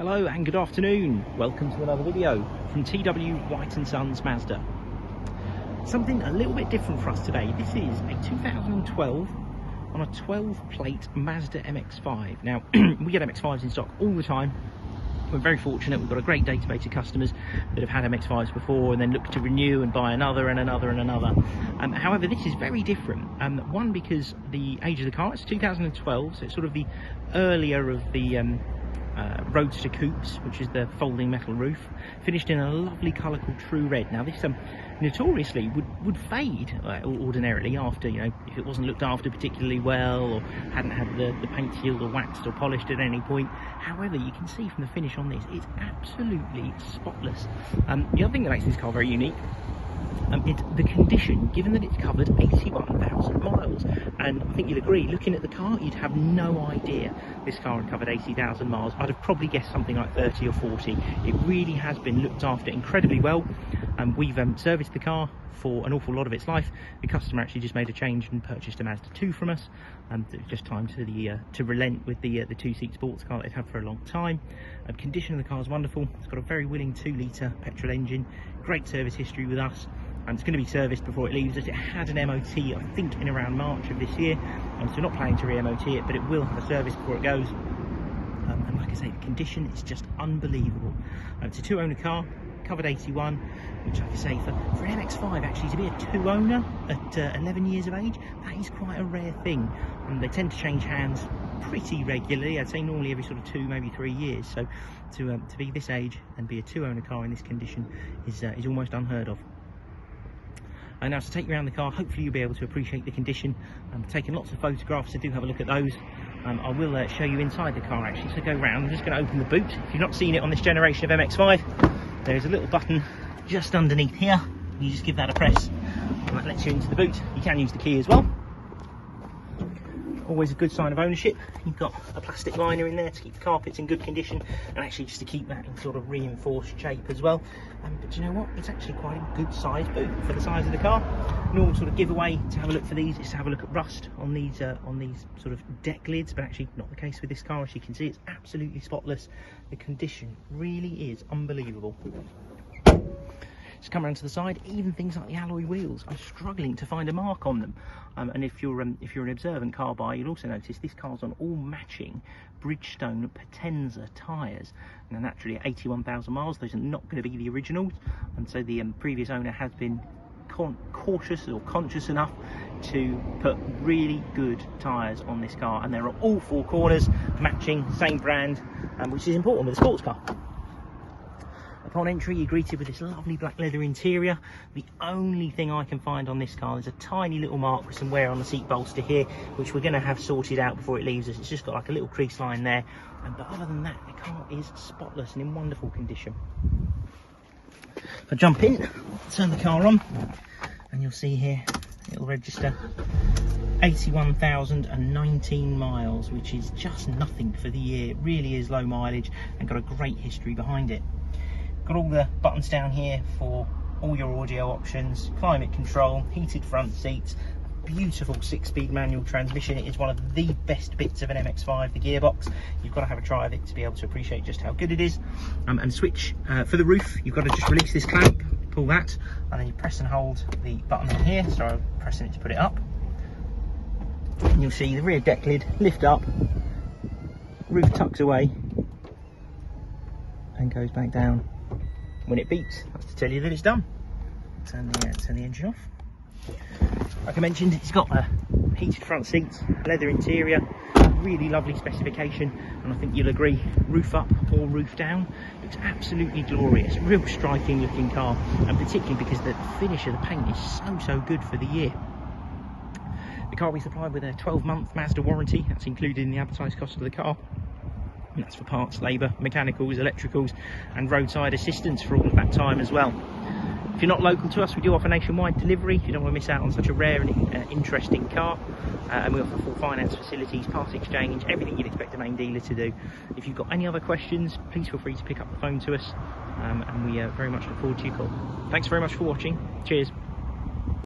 Hello and good afternoon. Welcome to another video from TW White & Sons Mazda. Something a little bit different for us today. This is a 2012 on a 12 plate Mazda MX-5. Now, we get MX-5s in stock all the time. We're very fortunate. We've got a great database of customers that have had MX-5s before and then look to renew and buy another and another and another. However, this is very different. One, because the age of the car, it's 2012, so it's sort of the earlier of the Roadster Coupes, which is the folding metal roof, finished in a lovely colour called True Red. Now this notoriously would fade ordinarily after, if it wasn't looked after particularly well or hadn't had the paint sealed or waxed or polished at any point. However, you can see from the finish on this, it's absolutely spotless. The other thing that makes this car very unique, it's the condition, given that it's covered 81,000 miles. And I think you'll agree, looking at the car, you'd have no idea this car had covered 80,000 miles. I'd have probably guessed something like 30 or 40. It really has been looked after incredibly well. We've serviced the car for an awful lot of its life. The customer actually just made a change and purchased a Mazda 2 from us. It was just time to relent with the two-seat sports car they've had for a long time. Condition of the car is wonderful. It's got a very willing 2-litre petrol engine. Great service history with us. And it's going to be serviced before it leaves us. It had an MOT, I think, in around March of this year, so we're not planning to re-MOT it, but it will have a service before it goes. And like I say, the condition is just unbelievable. It's a 2-owner car, covered 81, which, like I say, for an MX-5 actually to be a 2-owner at 11 years of age, that is quite a rare thing. They tend to change hands pretty regularly. I'd say normally every sort of 2, maybe 3 years. So to be this age and be a 2-owner car in this condition is almost unheard of. And now to take you around the car, hopefully you'll be able to appreciate the condition. I've taken lots of photographs, so do have a look at those. I will show you inside the car actually, so go round. I'm just going to open the boot. If you've not seen it on this generation of MX-5, there is a little button just underneath here. You just give that a press and that lets you into the boot. You can use the key as well. Always a good sign of ownership. You've got a plastic liner in there to keep the carpets in good condition and actually just to keep that in sort of reinforced shape as well. But you know what? It's actually quite a good size boot for the size of the car. Normal sort of giveaway to have a look for these is to have a look at rust on these sort of deck lids, but actually not the case with this car. As you can see, it's absolutely spotless. The condition really is unbelievable. Just come around to the side, even things like the alloy wheels, I'm struggling to find a mark on them. And if you're an observant car buyer, you'll also notice this car's on all matching Bridgestone Potenza tyres. Now naturally at 81,000 miles, those are not going to be the originals, and so the previous owner has been cautious or conscious enough to put really good tyres on this car, and they're on all 4 corners matching, same brand, which is important with a sports car. Upon entry, you're greeted with this lovely black leather interior. The only thing I can find on this car is a tiny little mark with some wear on the seat bolster here, which we're going to have sorted out before it leaves us. It's just got like a little crease line there. But other than that, the car is spotless and in wonderful condition. If I jump in, turn the car on, and you'll see here, it'll register 81,019 miles, which is just nothing for the year. It really is low mileage and got a great history behind it. Got all the buttons down here for all your audio options, climate control, heated front seats, beautiful 6-speed manual transmission. It is one of the best bits of an MX-5, the gearbox. You've got to have a try of it to be able to appreciate just how good it is. And switch for the roof, you've got to just release this clamp, pull that, and then you press and hold the button on here. So I'm pressing it to put it up. And you'll see the rear deck lid lift up, roof tucks away and goes back down. When it beeps, that's to tell you that it's done. Turn the engine off. Like I mentioned, it's got a heated front seats, leather interior, really lovely specification, and I think you'll agree, roof up or roof down, looks absolutely glorious. Real striking looking car, and particularly because the finish of the paint is so good for the year. The car will be supplied with a 12-month Mazda warranty. That's included in the advertised cost of the car. And that's for parts, labour, mechanicals, electricals and roadside assistance for all of that time as well. If you're not local to us, we do offer nationwide delivery if you don't want to miss out on such a rare and interesting car. And we offer full finance facilities, part exchange, everything you'd expect a main dealer to do. If you've got any other questions, please feel free to pick up the phone to us, and we very much look forward to your call. Thanks very much for watching. Cheers.